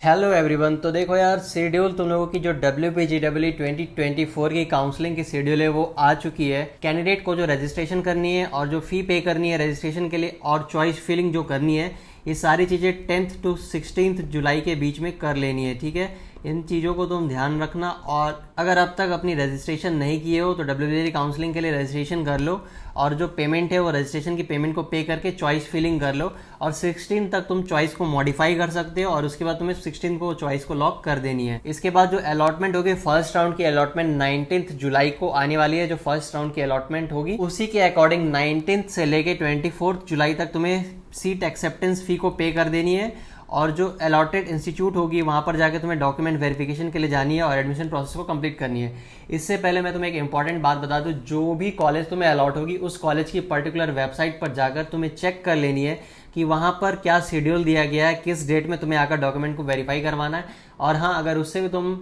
Hello everyone. तो देखो यार, शेड्यूल तुम लोगों की जो WPGW 2024 की काउंसलिंग की शेड्यूल है वो आ चुकी है। कैंडिडेट को जो रजिस्ट्रेशन करनी है और जो फी पे करनी है रजिस्ट्रेशन के लिए और चॉइस फिलिंग जो करनी है, ये सारी चीज़ें 10th to 16th जुलाई के बीच में कर लेनी है। ठीक है, इन चीज़ों को तुम ध्यान रखना। और अगर अब तक अपनी रजिस्ट्रेशन नहीं किए हो तो WPGW काउंसलिंग के लिए रजिस्ट्रेशन कर लो और जो पेमेंट है वो रजिस्ट्रेशन की पेमेंट को पे करके चॉइस फिलिंग कर लो। और 16 तक तुम चॉइस को मॉडिफाई कर सकते हो और उसके बाद तुम्हें 16 को चॉइस को लॉक कर देनी है। इसके बाद जो अलॉटमेंट होगी, फर्स्ट राउंड की अलॉटमेंट 19 जुलाई को आने वाली है। जो फर्स्ट राउंड की अलॉटमेंट होगी उसी के अकॉर्डिंग 19 से लेके 24 जुलाई तक तुम्हें सीट एक्सेप्टेंस फी को पे कर देनी है। और जो अलॉटेड इंस्टीट्यूट होगी वहां पर जाकर तुम्हें डॉक्यूमेंट वेरिफिकेशन के लिए जानी है और एडमिशन प्रोसेस को कंप्लीट करनी है। इससे पहले मैं तुम्हें एक इंपॉर्टेंट बात बता दूं, जो भी कॉलेज तुम्हें अलॉट होगी उस कॉलेज की पर्टिकुलर वेबसाइट पर जाकर तुम्हें चेक कर लेनी है कि वहां पर क्या शेड्यूल दिया गया है, किस डेट में तुम्हें आकर डॉक्यूमेंट को वेरीफाई करवाना है। और हाँ, अगर उससे भी तुम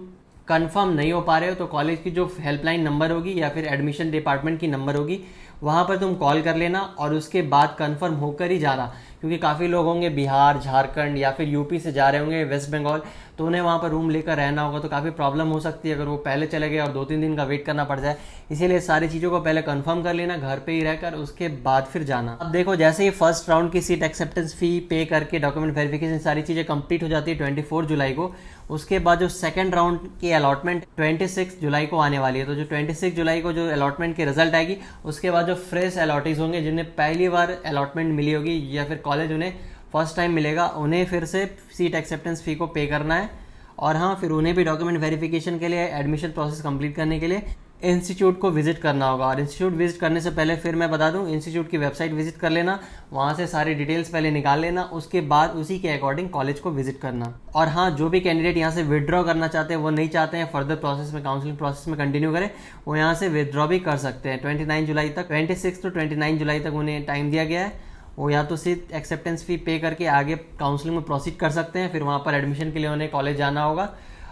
कंफर्म नहीं हो पा रहे हो तो कॉलेज की जो हेल्पलाइन नंबर होगी या फिर एडमिशन डिपार्टमेंट की नंबर होगी वहां पर तुम कॉल कर लेना और उसके बाद कंफर्म होकर ही जाना। क्योंकि काफ़ी लोग होंगे बिहार, झारखंड या फिर यूपी से जा रहे होंगे, वेस्ट बंगाल, तो उन्हें वहाँ पर रूम लेकर रहना होगा, तो काफ़ी प्रॉब्लम हो सकती है अगर वो पहले चले गए और 2-3 दिन का वेट करना पड़ जाए। इसीलिए सारी चीज़ों को पहले कंफर्म कर लेना घर पे ही रहकर, उसके बाद फिर जाना। अब देखो, जैसे ही फर्स्ट राउंड की सीट एक्सेप्टेंस फी पे करके डॉक्यूमेंट वेरिफिकेशन सारी चीज़ें कंप्लीट हो जाती है 24 जुलाई को, उसके बाद जो सेकंड राउंड की अलॉटमेंट 26 जुलाई को आने वाली है। तो जो 26 जुलाई को जो अलॉटमेंट की रिजल्ट आएगी उसके बाद जो फ्रेश अलॉटीज होंगे जिन्हें पहली बार अलॉटमेंट मिली होगी या फिर कॉलेज उन्हें फर्स्ट टाइम मिलेगा, उन्हें फिर से सीट एक्सेप्टेंस फी को पे करना है। और हाँ, फिर उन्हें भी डॉक्यूमेंट वेरिफिकेशन के लिए, एडमिशन प्रोसेस कंप्लीट करने के लिए इंस्टीट्यूट को विजिट करना होगा। और इंस्टीट्यूट विजिट करने से पहले फिर मैं बता दूं, इंस्टीट्यूट की वेबसाइट विजिट कर लेना, वहां से सारी डिटेल्स पहले निकाल लेना, उसके बाद उसी के अकॉर्डिंग कॉलेज को विजिट करना। और हाँ, जो भी कैंडिडेट यहाँ से विदड्रॉ करना चाहते हैं, वो नहीं चाहते हैं फर्दर प्रोसेस में, काउंसलिंग प्रोसेस में कंटिन्यू करें, वो यहाँ से विदड्रॉ भी कर सकते हैं। 29 जुलाई तक, 26 to 29 जुलाई तक उन्हें टाइम दिया गया है। वो या तो सीट एक्सेप्टेंस फी पे करके आगे काउंसलिंग में प्रोसीड कर सकते हैं, फिर वहाँ पर एडमिशन के लिए उन्हें कॉलेज जाना होगा,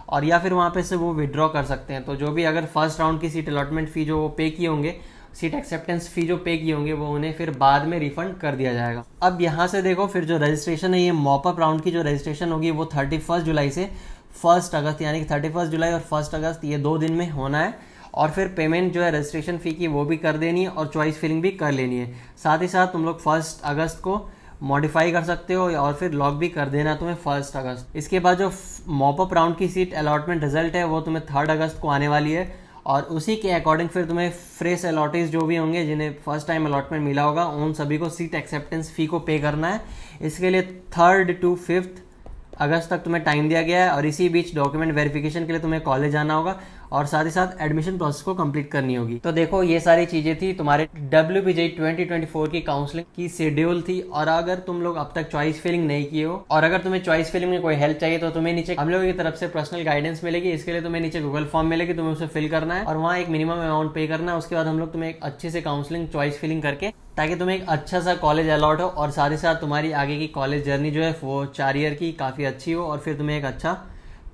और या फिर वहाँ पे से वो विड्रॉ कर सकते हैं। तो जो भी अगर फर्स्ट राउंड की सीट अलॉटमेंट फी जो वो पे किए होंगे, सीट एक्सेप्टेंस फी जो पे किए होंगे, वो उन्हें फिर बाद में रिफंड कर दिया जाएगा। अब यहाँ से देखो, फिर जो रजिस्ट्रेशन है, ये मॉपअप राउंड की जो रजिस्ट्रेशन होगी वो 31 जुलाई से 1 अगस्त, यानी कि 31 जुलाई और 1 अगस्त, ये 2 दिन में होना है। और फिर पेमेंट जो है रजिस्ट्रेशन फ़ी की वो भी कर देनी है और चॉइस फिलिंग भी कर लेनी है। साथ ही साथ तुम लोग 1 अगस्त को मॉडिफाई कर सकते हो और फिर लॉक भी कर देना तुम्हें 1 अगस्त। इसके बाद जो मॉपअप राउंड की सीट अलॉटमेंट रिजल्ट है वो तुम्हें 3 अगस्त को आने वाली है। और उसी के अकॉर्डिंग फिर तुम्हें फ्रेश अलॉटीज जो भी होंगे जिन्हें फर्स्ट टाइम अलॉटमेंट मिला होगा, उन सभी को सीट एक्सेप्टेंस फ़ी को पे करना है। इसके लिए 3 to 5 अगस्त तक तुम्हें टाइम दिया गया है और इसी बीच डॉक्यूमेंट वेरिफिकेशन के लिए तुम्हें कॉलेज जाना होगा और साथ ही साथ एडमिशन प्रोसेस को कंप्लीट करनी होगी। तो देखो, ये सारी चीजें थी तुम्हारे WPGI 2024 की काउंसलिंग की शेड्यूल थी। और अगर तुम लोग अब तक चॉइस फिलिंग नहीं किए हो और अगर तुम्हें चॉइस फिलिंग में कोई हेल्प चाहिए तो तुम्हें नीचे हम लोगों की तरफ से पर्सनल गाइडेंस मिलेगी। इसके लिए तुम्हें नीचे गूगल फॉर्म मिलेगी, तुम्हें उसे फिल करना है और वहाँ एक मिनिमम अमाउंट पे करना है। उसके बाद हम लोग तुम्हें एक अच्छे से काउंसलिंग चॉइस फिलिंग करके, ताकि तुम्हें एक अच्छा सा कॉलेज अलॉट हो और साथ ही साथ तुम्हारी आगे की कॉलेज जर्नी जो है वो 4 ईयर की काफ़ी अच्छी हो और फिर तुम्हें एक अच्छा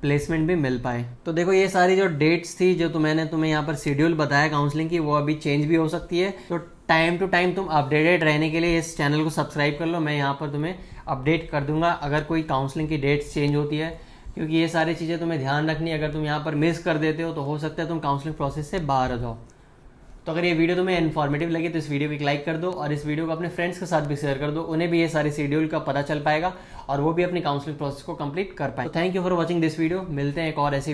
प्लेसमेंट भी मिल पाए। तो देखो, ये सारी जो डेट्स थी जो मैंने तुम्हें यहाँ पर शेड्यूल बताया काउंसलिंग की, वो अभी चेंज भी हो सकती है। तो टाइम टू टाइम तुम अपडेटेड रहने के लिए इस चैनल को सब्सक्राइब कर लो। मैं यहाँ पर तुम्हें अपडेट कर दूंगा अगर कोई काउंसलिंग की डेट्स चेंज होती है, क्योंकि ये सारी चीज़ें तुम्हें ध्यान रखनी है। अगर तुम यहाँ पर मिस कर देते हो तो हो सकता है तुम काउंसलिंग प्रोसेस से बाहर हो जाओ। तो अगर ये वीडियो तुम्हें इन्फॉर्मेटिव लगी तो इस वीडियो को एक लाइक कर दो और इस वीडियो को अपने फ्रेंड्स के साथ भी शेयर कर दो, उन्हें भी ये सारे शेड्यूल का पता चल पाएगा और वो भी अपनी काउंसलिंग प्रोसेस को कंप्लीट कर पाए। तो thank you for watching this video. मिलते हैं एक और ऐसी